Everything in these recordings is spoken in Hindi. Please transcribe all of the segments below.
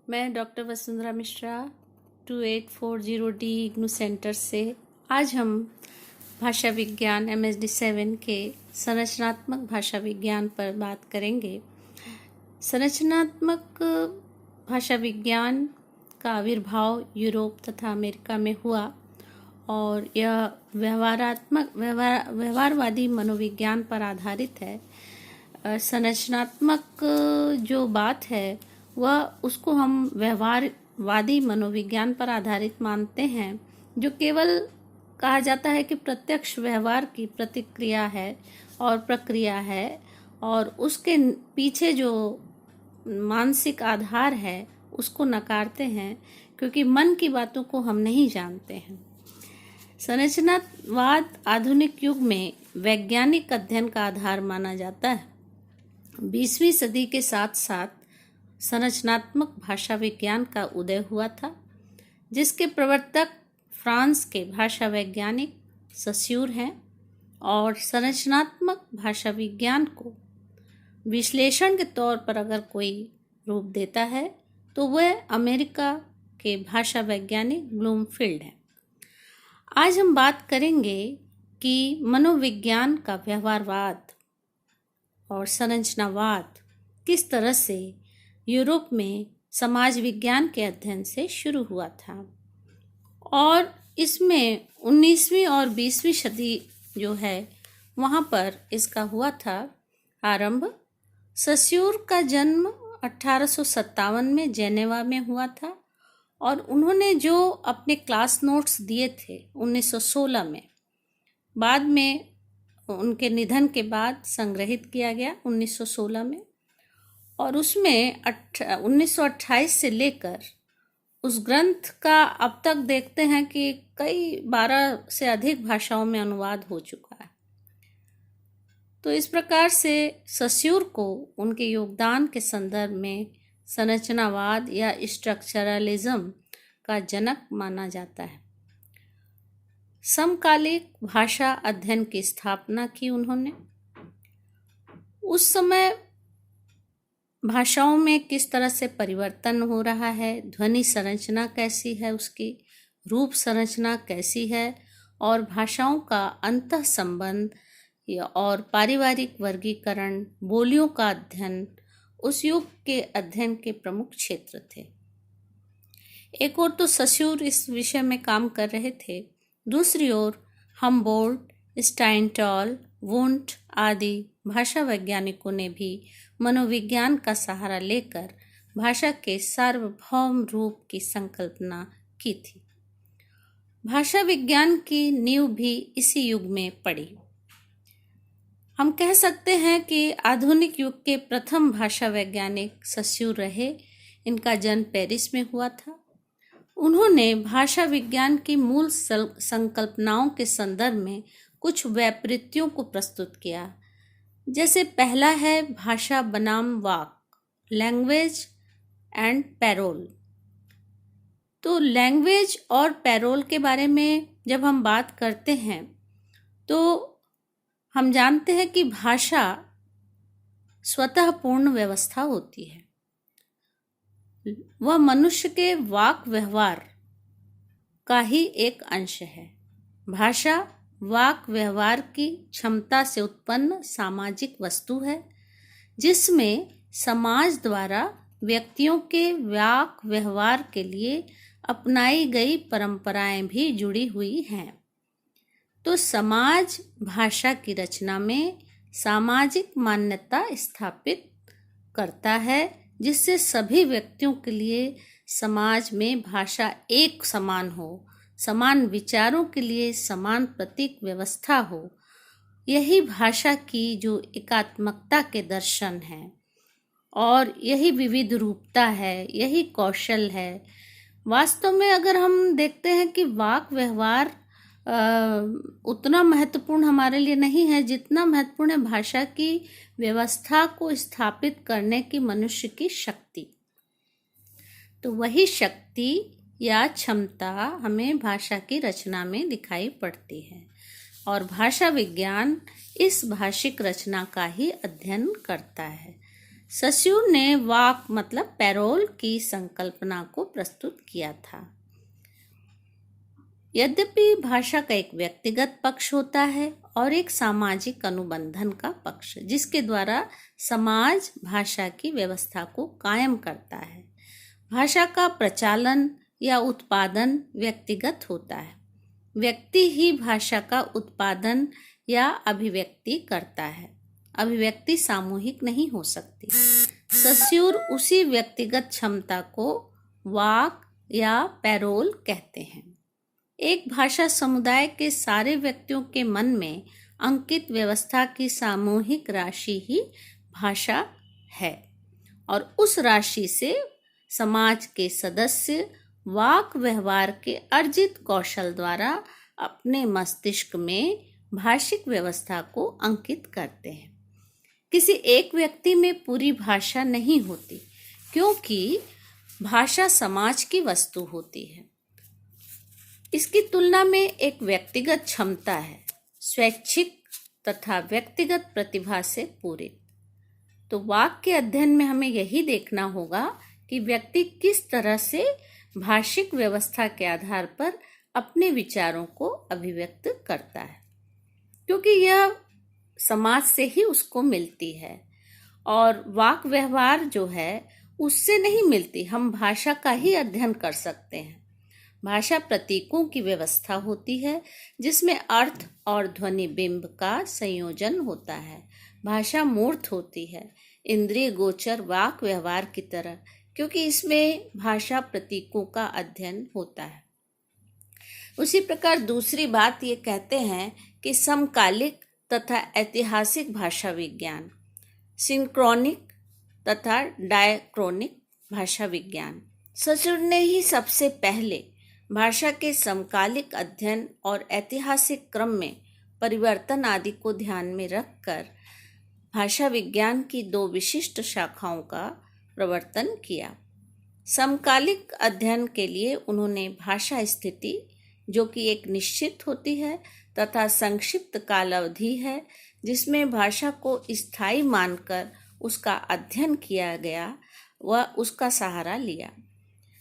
मैं doctor Vasundhara Mishra 2840D IGNOU centre से आज हम भाषा विज्ञान MSD 7 के संरचनात्मक भाषा विज्ञान पर बात करेंगे। संरचनात्मक भाषा विज्ञान का आविर्भाव यूरोप तथा अमेरिका में हुआ और यह व्यवहारवादी मनोविज्ञान पर आधारित है। संरचनात्मक जो बात है वह उसको हम व्यवहारवादी मनोविज्ञान पर आधारित मानते हैं, जो केवल कहा जाता है कि प्रत्यक्ष व्यवहार की प्रतिक्रिया है और प्रक्रिया है और उसके पीछे जो मानसिक आधार है उसको नकारते हैं, क्योंकि मन की बातों को हम नहीं जानते हैं। संरचनावाद आधुनिक युग में वैज्ञानिक अध्ययन का आधार माना जाता है। 20वीं सदी के साथ साथ संरचनात्मक भाषा विज्ञान का उदय हुआ था, जिसके प्रवर्तक फ्रांस के भाषा वैज्ञानिक सस्यूर हैं और संरचनात्मक भाषा विज्ञान को विश्लेषण के तौर पर अगर कोई रूप देता है तो वह अमेरिका के भाषा वैज्ञानिक ब्लूमफील्ड है। आज हम बात करेंगे कि मनोविज्ञान का व्यवहारवाद और संरचनावाद किस तरह से यूरोप में समाज विज्ञान के अध्ययन से शुरू हुआ था और इसमें 19वीं और 20वीं सदी जो है वहाँ पर इसका हुआ था आरंभ। सस्यूर का जन्म 1857 में जेनेवा में हुआ था और उन्होंने जो अपने क्लास नोट्स दिए थे 1916 में, बाद में उनके निधन के बाद संग्रहित किया गया 1916 में, और उसमें 1928 से लेकर उस ग्रंथ का अब तक देखते हैं कि कई 12 से अधिक भाषाओं में अनुवाद हो चुका है। तो इस प्रकार से सस्यूर को उनके योगदान के संदर्भ में संरचनावाद या स्ट्रक्चरलिज्म का जनक माना जाता है। समकालिक भाषा अध्ययन की स्थापना की उन्होंने। उस समय भाषाओं में किस तरह से परिवर्तन हो रहा है, ध्वनि संरचना कैसी है, उसकी रूप संरचना कैसी है, और भाषाओं का अंतः संबंध और पारिवारिक वर्गीकरण, बोलियों का अध्ययन उस युग के अध्ययन के प्रमुख क्षेत्र थे। एक ओर तो सस्यूर इस विषय में काम कर रहे थे, दूसरी ओर हमबोल्ट, स्टाइनटॉल, वुंट आदि भाषा वैज्ञानिकों ने भी मनोविज्ञान का सहारा लेकर भाषा के सार्वभौम रूप की संकल्पना की थी। भाषा विज्ञान की नींव भी इसी युग में पड़ी। हम कह सकते हैं कि आधुनिक युग के प्रथम भाषा वैज्ञानिक सस्यूर रहे। इनका जन्म पेरिस में हुआ था। उन्होंने भाषा विज्ञान की मूल संकल्पनाओं के संदर्भ में कुछ वैपरीत्यों को प्रस्तुत किया। जैसे पहला है भाषा बनाम वाक, लैंग्वेज एंड पैरोल। तो लैंग्वेज और पैरोल के बारे में जब हम बात करते हैं तो हम जानते हैं कि भाषा स्वतः पूर्ण व्यवस्था होती है। वह मनुष्य के वाक व्यवहार का ही एक अंश है। भाषा वाक व्यवहार की क्षमता से उत्पन्न सामाजिक वस्तु है, जिसमें समाज द्वारा व्यक्तियों के वाक व्यवहार के लिए अपनाई गई परंपराएं भी जुड़ी हुई हैं। तो समाज भाषा की रचना में सामाजिक मान्यता स्थापित करता है, जिससे सभी व्यक्तियों के लिए समाज में भाषा एक समान हो, समान विचारों के लिए समान प्रतीक व्यवस्था हो। यही भाषा की जो एकात्मकता के दर्शन है और यही विविध रूपता है, यही कौशल है। वास्तव में अगर हम देखते हैं कि वाक व्यवहार उतना महत्वपूर्ण हमारे लिए नहीं है जितना महत्वपूर्ण है भाषा की व्यवस्था को स्थापित करने की मनुष्य की शक्ति। तो वही शक्ति या क्षमता हमें भाषा की रचना में दिखाई पड़ती है और भाषा विज्ञान इस भाषिक रचना का ही अध्ययन करता है। सस्यूर ने वाक मतलब पैरोल की संकल्पना को प्रस्तुत किया था। यद्यपि भाषा का एक व्यक्तिगत पक्ष होता है और एक सामाजिक अनुबंधन का पक्ष, जिसके द्वारा समाज भाषा की व्यवस्था को कायम करता है। भाषा का प्रचालन या उत्पादन व्यक्तिगत होता है। व्यक्ति ही भाषा का उत्पादन या अभिव्यक्ति करता है। अभिव्यक्ति सामूहिक नहीं हो सकती। सस्यूर उसी व्यक्तिगत क्षमता को वाक या पैरोल कहते हैं। एक भाषा समुदाय के सारे व्यक्तियों के मन में अंकित व्यवस्था की सामूहिक राशि ही भाषा है और उस राशि से समाज के सदस्य वाक व्यवहार के अर्जित कौशल द्वारा अपने मस्तिष्क में भाषिक व्यवस्था को अंकित करते हैं। किसी एक व्यक्ति में पूरी भाषा नहीं होती, क्योंकि भाषा समाज की वस्तु होती है। इसकी तुलना में एक व्यक्तिगत क्षमता है, स्वैच्छिक तथा व्यक्तिगत प्रतिभा से पूरित। तो वाक के अध्ययन में हमें यही देखना होगा कि व्यक्ति किस तरह से भाषिक व्यवस्था के आधार पर अपने विचारों को अभिव्यक्त करता है, क्योंकि यह समाज से ही उसको मिलती है और वाक व्यवहार जो है उससे नहीं मिलती। हम भाषा का ही अध्ययन कर सकते हैं। भाषा प्रतीकों की व्यवस्था होती है जिसमें अर्थ और ध्वनि बिंब का संयोजन होता है। भाषा मूर्त होती है, इंद्रिय गोचर वाक व्यवहार की तरह, क्योंकि इसमें भाषा प्रतीकों का अध्ययन होता है। उसी प्रकार दूसरी बात ये कहते हैं कि समकालिक तथा ऐतिहासिक भाषा विज्ञान, सिंक्रोनिक तथा डायक्रोनिक भाषा विज्ञान। सस्यूर ने ही सबसे पहले भाषा के समकालिक अध्ययन और ऐतिहासिक क्रम में परिवर्तन आदि को ध्यान में रखकर भाषा विज्ञान की दो विशिष्ट शाखाओं का प्रवर्तन किया। समकालिक अध्ययन के लिए उन्होंने भाषा स्थिति, जो कि एक निश्चित होती है, तथा संक्षिप्त कालावधि है जिसमें भाषा को स्थायी मानकर उसका अध्ययन किया गया, वह उसका सहारा लिया।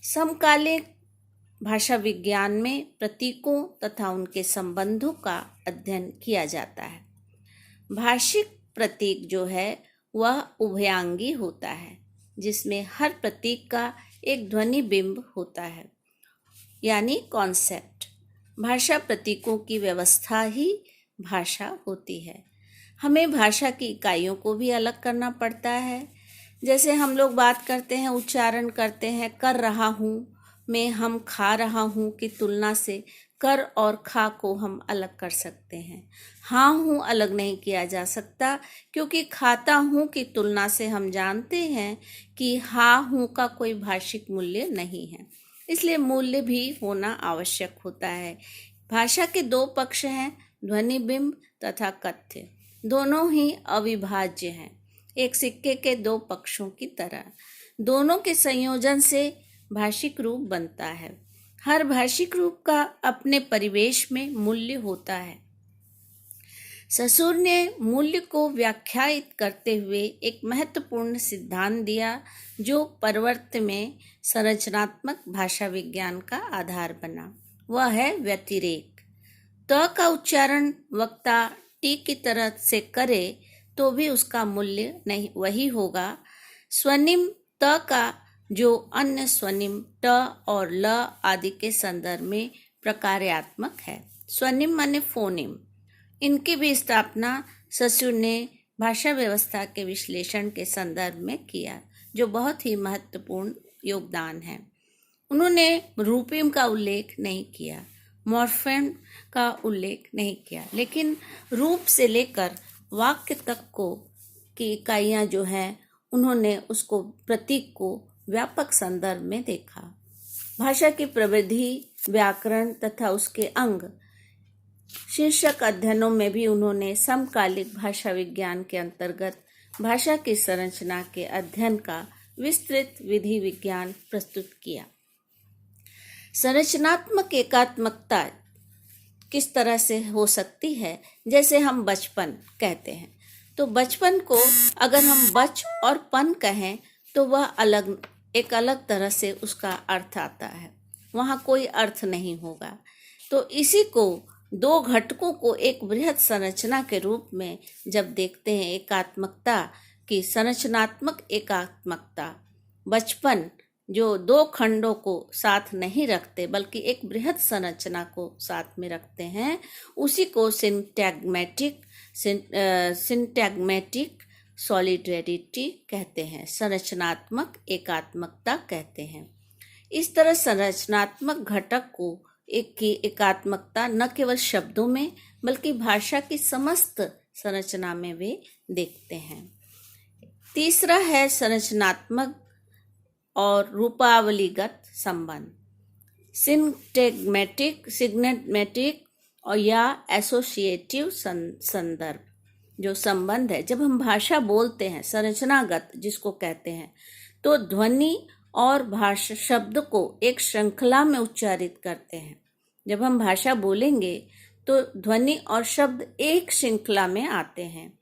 समकालिक भाषा विज्ञान में प्रतीकों तथा उनके संबंधों का अध्ययन किया जाता है। भाषिक प्रतीक जो है वह उभयांगी होता है, जिसमें हर प्रतीक का एक ध्वनि बिंब होता है, यानी कॉन्सेप्ट। भाषा प्रतीकों की व्यवस्था ही भाषा होती है। हमें भाषा की इकाइयों को भी अलग करना पड़ता है। जैसे हम लोग बात करते हैं, उच्चारण करते हैं, कर रहा हूँ में हम खा रहा हूँ की तुलना से कर और खा को हम अलग कर सकते हैं। हाँ हूँ अलग नहीं किया जा सकता, क्योंकि खाता हूँ की तुलना से हम जानते हैं कि हाँ हूँ का कोई भाषिक मूल्य नहीं है, इसलिए मूल्य भी होना आवश्यक होता है। भाषा के दो पक्ष हैं, ध्वनि बिंब तथा कथ्य। दोनों ही अविभाज्य हैं, एक सिक्के के दो पक्षों की तरह। दोनों के संयोजन से भाषिक रूप बनता है। हर भाषिक रूप का अपने परिवेश में मूल्य होता है। सस्यूर ने मूल्य को व्याख्यायित करते हुए एक महत्वपूर्ण सिद्धांत दिया, जो परवर्त में संरचनात्मक भाषा विज्ञान का आधार बना। वह है व्यतिरेक। त का उच्चारण वक्ता टी की तरह से करे तो भी उसका मूल्य नहीं वही होगा। स्वनिम त का जो अन्य स्वनिम ट और ल आदि के संदर्भ में प्रकार्यात्मक है। स्वनिम माने फोनिम, इनकी भी स्थापना सस्यूर ने भाषा व्यवस्था के विश्लेषण के संदर्भ में किया, जो बहुत ही महत्वपूर्ण योगदान है। उन्होंने रूपिम का उल्लेख नहीं किया, मॉर्फेम का उल्लेख नहीं किया, लेकिन रूप से लेकर वाक्य तक को की इकाइयाँ जो हैं, उन्होंने उसको प्रतीक को व्यापक संदर्भ में देखा। भाषा की प्रविधि, व्याकरण तथा उसके अंग शीर्षक अध्ययनों में भी उन्होंने समकालिक भाषा विज्ञान के अंतर्गत भाषा की संरचना के अध्ययन का विस्तृत विधि विज्ञान प्रस्तुत किया। संरचनात्मक एकात्मकता किस तरह से हो सकती है? जैसे हम बचपन कहते हैं तो बचपन को अगर हम बच और पन कहें तो वह एक अलग तरह से उसका अर्थ आता है, वहाँ कोई अर्थ नहीं होगा। तो इसी को दो घटकों को एक बृहद संरचना के रूप में जब देखते हैं, एकात्मकता की संरचनात्मक एकात्मकता, बचपन जो दो खंडों को साथ नहीं रखते बल्कि एक बृहद संरचना को साथ में रखते हैं, उसी को सिंटैग्मेटिक सॉलिडरिटी कहते हैं, संरचनात्मक एकात्मकता कहते हैं। इस तरह संरचनात्मक घटक को की एकात्मकता न केवल शब्दों में बल्कि भाषा की समस्त संरचना में वे देखते हैं। तीसरा है संरचनात्मक और रूपावलीगत संबंध, सिग्नेमेटिक और या एसोसिएटिव संदर्भ। जो संबंध है, जब हम भाषा बोलते हैं संरचनागत जिसको कहते हैं, तो ध्वनि और भाषा शब्द को एक श्रृंखला में उच्चारित करते हैं। जब हम भाषा बोलेंगे तो ध्वनि और शब्द एक श्रृंखला में आते हैं,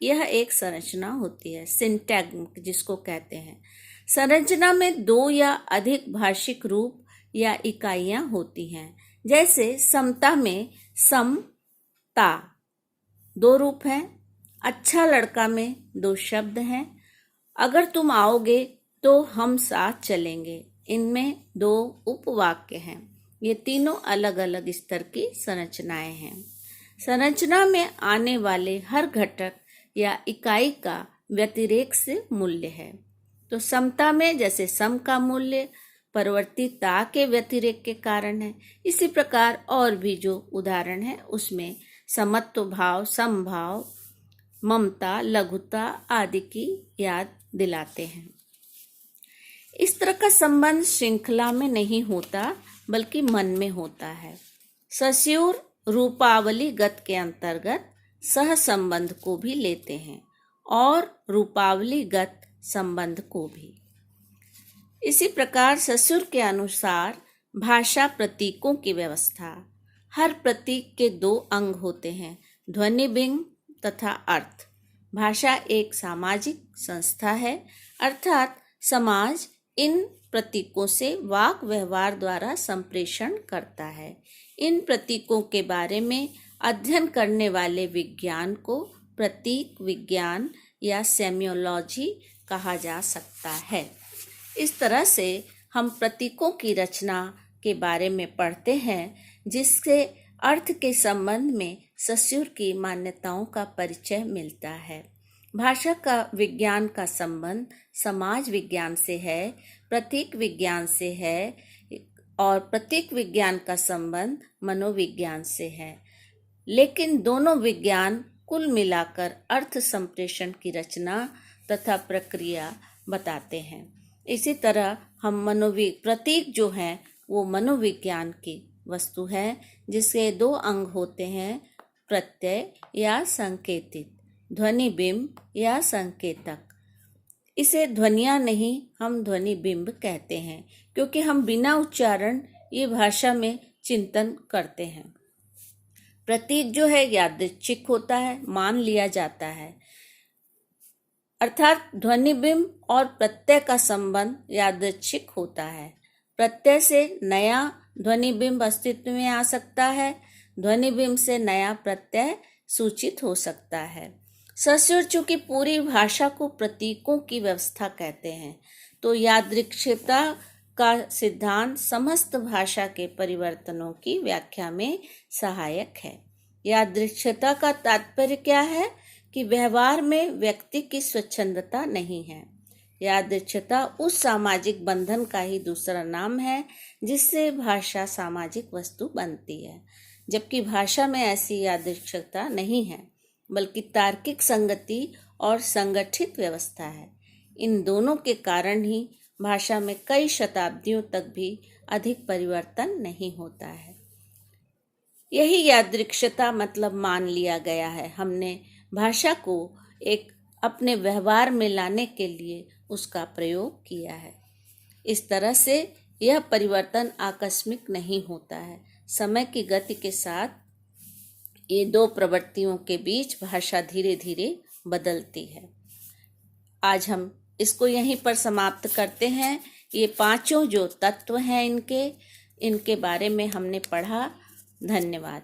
यह एक संरचना होती है, सिंटैग्म जिसको कहते हैं। संरचना में दो या अधिक भाषिक रूप या इकाइयां होती हैं। जैसे समता में समता दो रूप हैं, अच्छा लड़का में दो शब्द हैं, अगर तुम आओगे तो हम साथ चलेंगे, इनमें दो उपवाक्य हैं। ये तीनों अलग अलग स्तर की संरचनाएं हैं। संरचना में आने वाले हर घटक या इकाई का व्यतिरेक से मूल्य है। तो समता में जैसे सम का मूल्य परिवर्तिता के व्यतिरेक के कारण है, इसी प्रकार और भी जो उदाहरण है उसमें समत्व भाव, समभाव, ममता, लघुता आदि की याद दिलाते हैं। इस तरह का संबंध श्रृंखला में नहीं होता बल्कि मन में होता है। सस्यूर रूपावलीगत के अंतर्गत सह संबंध को भी लेते हैं और रूपावलीगत संबंध को भी। इसी प्रकार ससुर के अनुसार भाषा प्रतीकों की व्यवस्था, हर प्रतीक के दो अंग होते हैं, ध्वनि, बिंब तथा अर्थ। भाषा एक सामाजिक संस्था है, अर्थात समाज इन प्रतीकों से वाक व्यवहार द्वारा संप्रेषण करता है। इन प्रतीकों के बारे में अध्ययन करने वाले विज्ञान को प्रतीक विज्ञान या सेमियोलॉजी कहा जा सकता है। इस तरह से हम प्रतीकों की रचना के बारे में पढ़ते हैं, जिससे अर्थ के संबंध में सस्यूर की मान्यताओं का परिचय मिलता है। भाषा का विज्ञान का संबंध समाज विज्ञान से है, प्रतीक विज्ञान से है और प्रतीक विज्ञान का संबंध मनोविज्ञान से है। लेकिन दोनों विज्ञान कुल मिलाकर अर्थ संप्रेषण की रचना तथा प्रक्रिया बताते हैं। इसी तरह हम प्रतीक जो है वो मनोविज्ञान की वस्तु है, जिसके दो अंग होते हैं, प्रत्यय या संकेतित, ध्वनि बिंब या संकेतक। इसे ध्वनियाँ नहीं, हम ध्वनि बिंब कहते हैं, क्योंकि हम बिना उच्चारण ये भाषा में चिंतन करते हैं। प्रतीक जो है यादृच्छिक होता है, मान लिया जाता है, अर्थात ध्वनि बिंब और प्रत्यय का संबंध यादृच्छिक होता है। प्रत्यय से नया ध्वनि बिंब अस्तित्व में आ सकता है, ध्वनि बिंब से नया प्रत्यय सूचित हो सकता है। सस्यूर चूंकि पूरी भाषा को प्रतीकों की व्यवस्था कहते हैं, तो यादृच्छिकता का सिद्धांत समस्त भाषा के परिवर्तनों की व्याख्या में सहायक है। यादृच्छिकता का तात्पर्य क्या है कि व्यवहार में व्यक्ति की स्वच्छंदता नहीं है। यादृच्छिकता उस सामाजिक बंधन का ही दूसरा नाम है जिससे भाषा सामाजिक वस्तु बनती है, जबकि भाषा में ऐसी यादृच्छिकता नहीं है, बल्कि तार्किक संगति और संगठित व्यवस्था है। इन दोनों के कारण ही भाषा में कई शताब्दियों तक भी अधिक परिवर्तन नहीं होता है। यही यादृच्छिकता मतलब मान लिया गया है। हमने भाषा को एक अपने व्यवहार में लाने के लिए उसका प्रयोग किया है। इस तरह से यह परिवर्तन आकस्मिक नहीं होता है। समय की गति के साथ ये दो प्रवृत्तियों के बीच भाषा धीरे धीरे बदलती है। आज हम इसको यहीं पर समाप्त करते हैं। ये पांचों जो तत्व हैं इनके बारे में हमने पढ़ा। धन्यवाद।